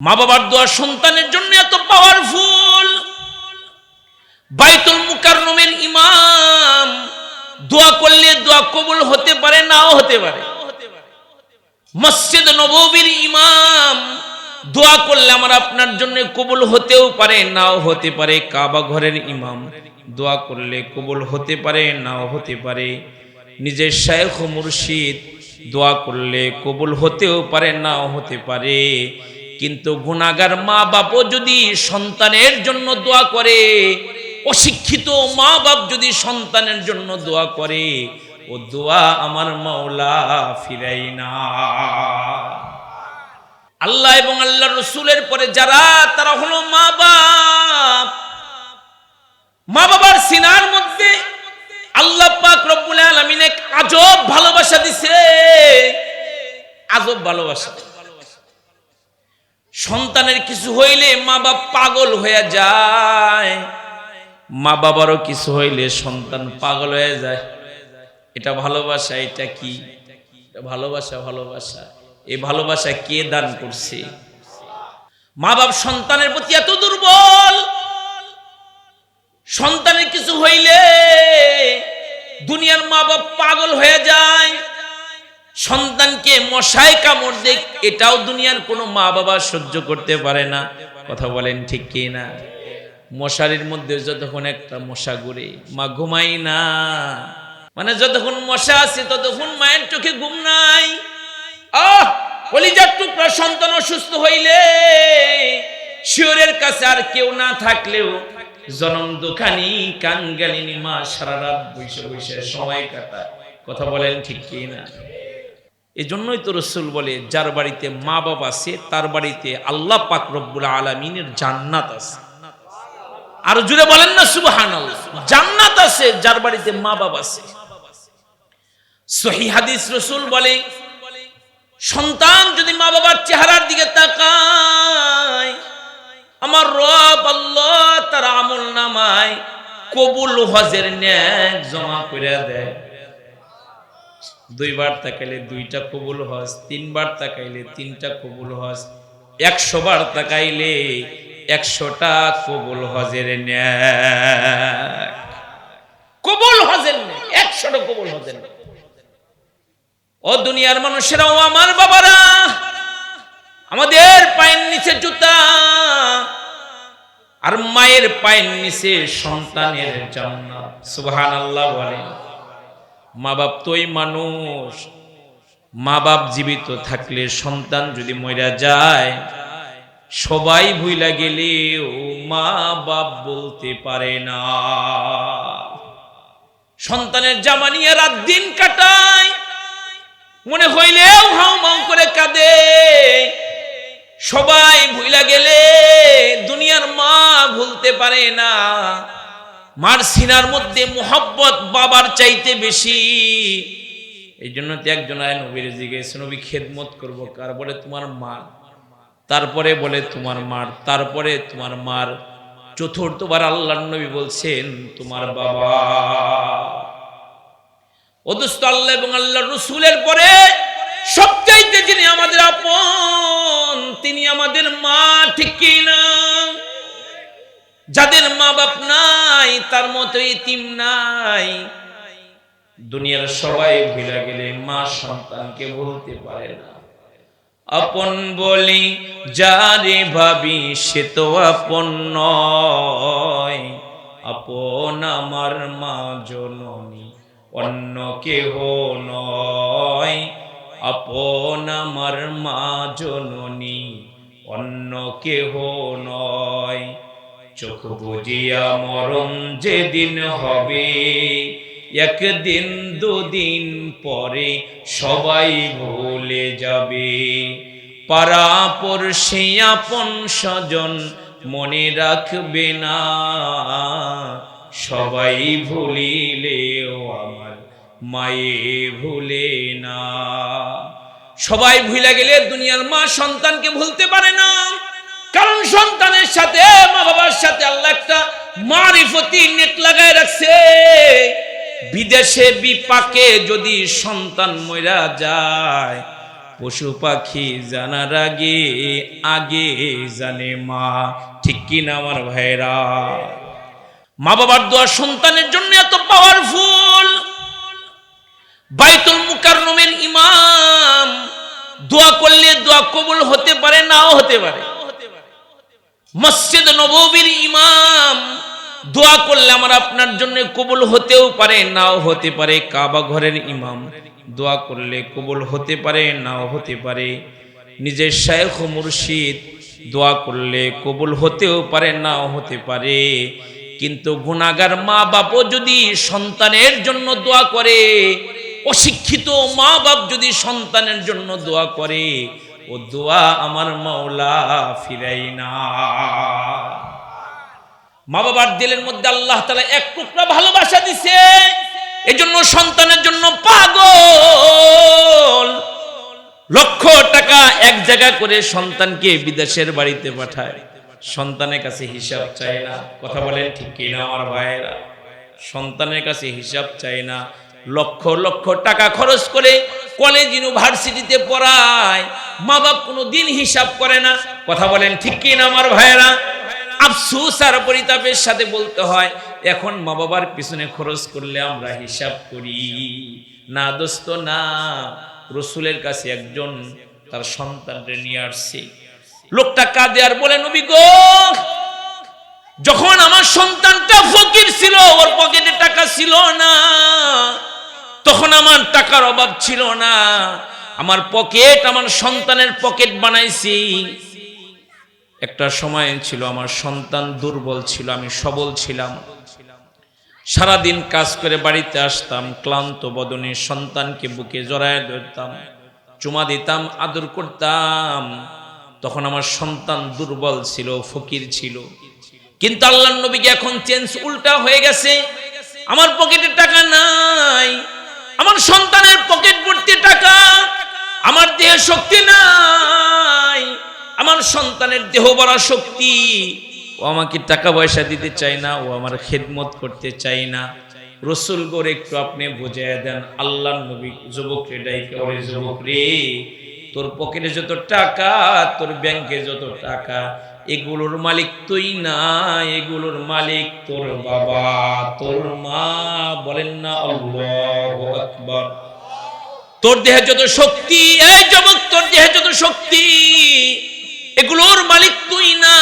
মা বাবার দোয়া সন্তানের জন্য এত পাওয়ারফুল। বাইতুল মুকাররমের ইমাম দোয়া করলে দোয়া কবুল হতে পারে, নাও হতে পারে। মসজিদ নববীর ইমাম দোয়া করলে আমার আপনার জন্য কবুল হতেও পারে, নাও হতে পারে। কাবা ঘরের ইমাম দোয়া করলে কবুল হতে পারে, নাও হতে পারে। নিজের শায়খ ও মুর্শিদ দোয়া করলে কবুল হতেও পারে, নাও হতে পারে। কিন্তু গুনাহগার মা বাপও যদি সন্তানের জন্য দোয়া করে, অশিক্ষিত মা বাপ যদি সন্তানের জন্য দোয়া করে, ও দোয়া আমার মাওলা ফিরাই না। আল্লাহ এবং আল্লাহর রাসূলের পরে যারা, তারা হলো মা বাপ। মা বাবার সিনার মধ্যে আল্লাহ পাক রব্বুল আলামিন এক আজব ভালোবাসা দিছে, আজব ভালোবাসা। সন্তানের কিছু হইলে মা বাপ পাগল হয়ে যায়, মা বাবারও কিছু হইলে সন্তান পাগল হয়ে যায়। এটা ভালোবাসা। এটা কি ভালোবাসা? ভালোবাসা। এই ভালোবাসা কে দান করছে? মা বাপ সন্তানের প্রতি এত দুর্বল, সন্তানের কিছু হইলে দুনিয়ার মা বাপ পাগল হয়ে যায়। সন্তানকে মশায় কামড় দেয়, এটাও দুনিয়ার কোনো মা বাবা সহ্য করতে পারে না। কথা বলেন ঠিক কি না? মশারির মধ্যে যতক্ষণ একটা মশা ঘুরে, মা ঘুমাই না। মানে যতক্ষণ মশা আছে ততক্ষণ মায়ের চোখে ঘুম নাই। কলিজার টুকরা সন্তান অসুস্থ হইলে শিওরের কাছে আর কেউ না থাকলেও জনম দুখানি কাঙ্গালিনী মা সারা রাত বসে বসে সময় কাটায়। কথা বলেন ঠিক কি না? এজন্যই তো রাসূল বলে, যার বাড়িতে মা বাবা আছে তার বাড়িতে আল্লাহ পাক রব্বুল আলামিনের জান্নাত আছে। আর জুড়ে বলেন না সুবহানাল্লাহ। জান্নাত আছে যার বাড়িতে মা বাবা আছে। সহিহ হাদিস, রাসূল বলে, সন্তান যদি মা বাবার চেহারার দিকে তাকায়, আমার রব আল্লাহ তার আমলনামায় কবুল হজের নেক জমা করে দেয়। দুইবার তাকাইলে দুইটা কবুল হজ, তিনবার তাকাইলে তিনটা কবুল হজ, 100 বার তাকাইলে 100টা কবুল হজের নেক। কবুল হজের নেক, 100টা কবুল হজের নেক। ও দুনিয়ার মানুষেরাও, আমার বাবারা, আমাদের পায়ের নিচে জুতা আর মায়ের পায়ের নিচে সন্তানের জান্নাত। সুবহানাল্লাহ বলেন। মা বাপ তোই মানুষ। মা বাপ জীবিত থাকলে, সন্তান যদি মইরা যায়, সবাই ভুইলা গেলেও মা বাপ বলতে পারে না। সন্তানের জামা নিয়ে রাত দিন কাটায়, মনে হইলেও হাউ মাউ করে কাঁদে। সবাই ভুইলা গেলে দুনিয়ার মা ভুলতে পারে না। মার সিনার মধ্যে মুহাব্বত বাবার চাইতে বেশি। এই জন্য তো একজন আয় নবীর জিজ্ঞেস, নবী খেদমত করবো কার? বলে তোমার মা। তারপরে বলে তোমার মার, তারপরে তোমার মার, চতুর্থবার আল্লাহর নবী বলছেন তোমার বাবা। ও দোস্ত, আল্লাহ এবং আল্লাহর রাসূলের পরে সবচাইতে যিনি আমাদের আপন, তিনি আমাদের মা। ঠিক কি না? যাদের মা বাপ নাই তার মতো ইতিম নাই। দুনিয়ার সবাই ভুলে গেলে মা সন্তানকে বলতে পারে না। আপন বলি যারে ভাবি সে তো আপন নয়। আপন আমার মা জননী, অন্য কেহ নয়। আপন আমার মা জননী, অন্য কেহ নয়। চোখ বুজিয়া মরণ যেদিন হবে, একদিন দুদিন পরে সবাই ভুলে যাবে। পাড়া পড়শি আপন স্বজন মনে রাখবে না। সবাই ভুলিলেও আমার মায়ে ভুলে না। সবাই ভুলে গেলে দুনিয়ার মা সন্তানকে ভুলতে পারে না। কারণ সন্তানের সাথে, মা বাবার সাথে আল্লাহ একটা মারিফতি নেট লাগায় রাখছে। বিদেশে বিপাকে যদি সন্তান মইরা যায়, পশু পাখি জানার আগে আগে জানে মা। ঠিক কিনা আমার ভাইরা? মা বাবার দোয়া সন্তানের জন্য এত পাওয়ারফুল। বাইতুল মুকাররমের ইমাম দোয়া করলে দোয়া কবুল হতে পারে, নাও হতে পারে। মসজিদ নববীর ইমাম দোয়া করলে আমার আপনার জন্য কবুল হতেও পারে, নাও হতে পারে। কাবা ঘরের ইমাম দোয়া করলে কবুল হতে পারে, নাও হতে পারে। নিজের শায়খ ও মুর্শিদ দোয়া করলে কবুল হতেও পারে, নাও হতে পারে। কিন্তু গুনাহগার মা বাপও যদি সন্তানের জন্য দোয়া করে, অশিক্ষিত মা বাপ যদি সন্তানের জন্য দোয়া করে, ও দোয়া আমার মাওলা ফিরাই না। মা বাবার দিলের মধ্যে আল্লাহ তাআলা এক টুকরা ভালোবাসা দিছে, এজন্য সন্তানের জন্য পাগল। লক্ষ টাকা এক জায়গা করে সন্তানকে বিদেশের বাড়িতে পাঠায়, সন্তানের কাছে হিসাব চায় না। কথা বলেন ঠিক কিনা আমার ভাইয়েরা? সন্তানের কাছে হিসাব চায় না। লক্ষ লক্ষ টাকা খরচ করে কলেজ ইউনিভার্সিটিতে পড়ায়, মা বাপ কোনো দিন হিসাব করে না। কথা বলেন ঠিক কিনা আমার ভাইয়েরা? আফসোস আর পরিতাপের সাথে বলতে হয়, এখন মা বাবার পিছনে খরচ করলে আমরা হিসাব করি না। দোস্ত না, রসুলের কাছে একজন তার সন্তানকে নিয়ে আসছে। লোকটা কাঁদে আর বলে, নবী গো, যখন আমার সন্তানটা ফকির ছিল, ওর পকেটে টাকা ছিল না, তখন আমার টাকার অভাব ছিল না। আমার পকেট, আমার সন্তানের পকেট বানাইছি। একটা সময় ছিল আমার সন্তান দুর্বল ছিল, আমি সবল ছিলাম। সারাদিন কাজ করে বাড়িতে আসতাম, ক্লান্ত বদনে সন্তানকে বুকে জড়ায় ধরতাম, চুমা দিতাম, আদর করতাম। তখন আমার সন্তান দুর্বল ছিল, ফকির ছিল। কিন্তু আল্লাহর নবীকে এখন চেঞ্জ, উল্টা হয়ে গেছে। আমার পকেটে টাকা নাই, আমার সন্তানের পকেট ভর্তি টাকা। আমার দেহে শক্তি নাই, আমার সন্তানের দেহ ভরা শক্তি। ও আমাকে টাকা পয়সা দিতে চায় না, ও আমার খেদমত করতে চায় না। রসুল গোরে একটু আপনি বুঝাইয়া দেন। আল্লাহর নবী যুবক রে ডাইকে, ওরে যুবক রে, তোর পকেটে যত টাকা, তোর ব্যাংকে যত টাকা, এগুলোর মালিক তুই না, এগুলোর মালিক তোর বাবা, তোর মা। বলেন না আল্লাহু আকবার। তোর দেহে যত শক্তি, এই যুবক, তোর দেহে যত শক্তি, এগুলোর মালিক তুই না,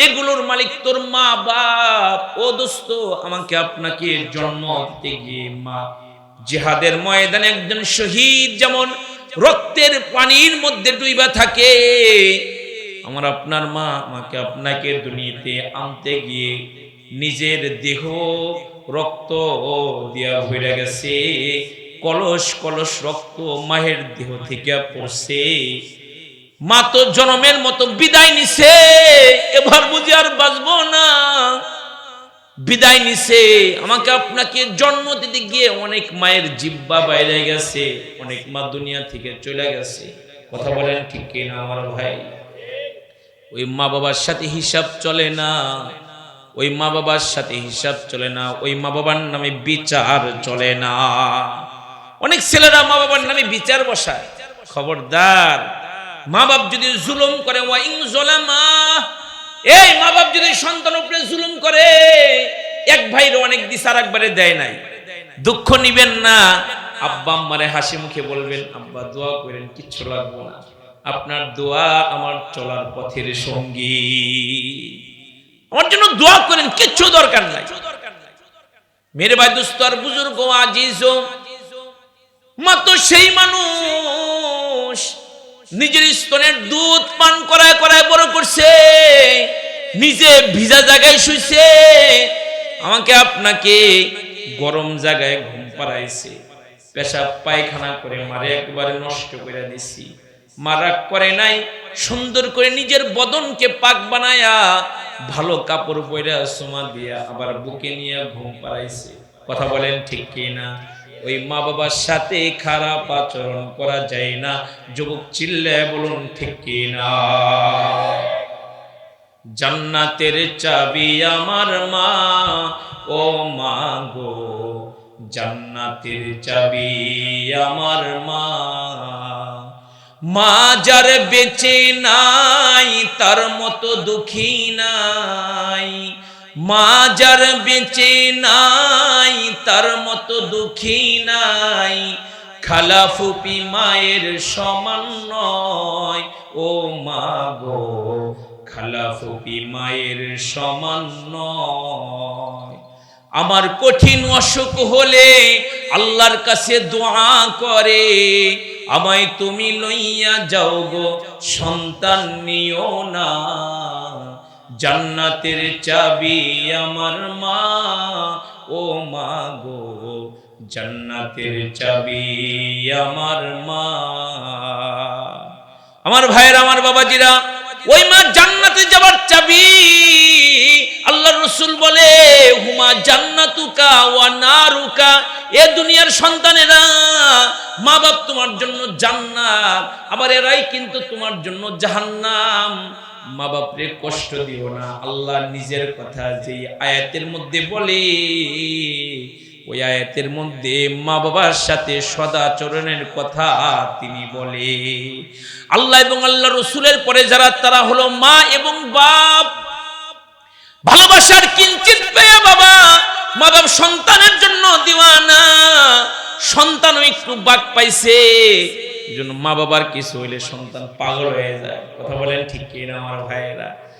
এগুলোর মালিক তোর মা বাপ। ও দোস্ত, আমাকে আপনাকে জন্ম দিতে গিয়ে মা, জিহাদের ময়দানে একজন শহীদ যেমন রক্তের পানির মধ্যে ডুইবা থাকে, আমার আপনার মা আমাকে আপনাকে দুনিয়াতে আনতে গিয়ে নিজের দেহ রক্ত দিয়া ভরে গেছে। কলস কলস রক্ত মায়ের দেহ থেকে পড়ছে। মা তো জনমের মতো বিদায় নিছে, এবার বুঝি আর বাঁচবো না। বিদায় নিছে, আমাকে আপনাকে জন্ম দিতে গিয়ে অনেক মায়ের জিহ্বা বাইরে গেছে, অনেক মা দুনিয়া থেকে চলে গেছে। কথা বলেন ঠিক কিনা আমার ভাই? ওই মা বাবার সাথে হিসাব চলে না, ওই মা বাবার সাথে হিসাব চলে না, ওই মা বাবার নামে বিচার চলে না। অনেক ছেলেরা মা বাবার নামে বিচার বসায়। খবরদার, মা বাপ যদি জুলুম করে, ওয়াইং জলামা, এই মা বাপ যদি সন্তান উপরে জুলুম করে, এক ভাইর অনেক দিস আর একবারে দেয় নাই, দুঃখ নিবেন না। আব্বা আম্মারে হাসি মুখে বলবেন, আব্বা দোয়া করেন, কিচ্ছু লাগবে না, আপনার দোয়া আমার চলার পথের সঙ্গী, আমার জন্য দোয়া করেন, কিচ্ছু দরকার নাই। মেরে ভাই দোস্ত আর বুজুর্গ আজিজ, মা তো সেই মানুষ নিজের স্তনের দুধ পান করায় করায় বড় করছে, নিজে ভিজা জায়গায় শুইছে, আমাকে আপনাকে গরম জায়গায় ঘুম পাড়াইছে, পেশাব পায়খানা করে মারে একবারে নষ্ট করে দিছি। মারাক করে নাই, সুন্দর করে নিজের বদনকে পাক বানায়া ভালো কাপড় পরে সোমা দিয়া আবার বুকে নিয়ে ঘুম পাড়াইছে। কথা বলেন ঠিক কিনা? ওই মা বাবার সাথে খারাপ আচরণ করা যায় না। যুবক চিল্লে বলুন ঠিক কিনা? জান্নাতের চাবি আমার মা, ও মা গো, জান্নাতের চাবি আমার মা। মা যার বেঁচে নাই তার মতো দুঃখী নাই, মা যার বেঁচে নাই তার মতো দুঃখী নাই, খালা ফুপি মায়ের সমান নয়, ও মা গো খালা ফুপি মায়ের সমান নয়। আমার কঠিন অসুখ হলে আল্লাহর কাছে দোয়া করে, আমায় তুমি লইয়া যাও গো সন্তান নিও না, জান্নাতের চাবি আমার মা, ও মা গো জান্নাতের চাবি আমার মা। আমার ভাইয়েরা, আমার বাবাজিরা, ওই মা জান্নাতে যাবার চাবি। আল্লাহর রাসূল বলে, হুমা জান্নাতুকা ওয়া নারুকা। এ দুনিয়ার সন্তানেরা, মা বাপ তোমার জন্য জান্নাত, আবার এরাই কিন্তু তোমার জন্য জাহান্নাম। মা বাপরে কষ্ট দিও না। আল্লাহ নিজের কথা যে আয়াতের মধ্যে বলে, ওই আয়াতের মধ্যে মা বাবার সাথে সদাচরণের কথা তিনি বলে। আল্লাহ এবং আল্লাহ রসুলের পরে যারা, তারা হলো মা এবং বাপ। ভালোবাসার কিঞ্চিত পেয়ে বাবা, মা বাপ সন্তানের জন্য দিওয়ানা। সন্তানও একটু বাক পাইছে, এজন্য মা বাবার কিছু হইলে সন্তান পাগল হয়ে যায়। কথা বলেন ঠিক কিনা আমার ভাইয়েরা?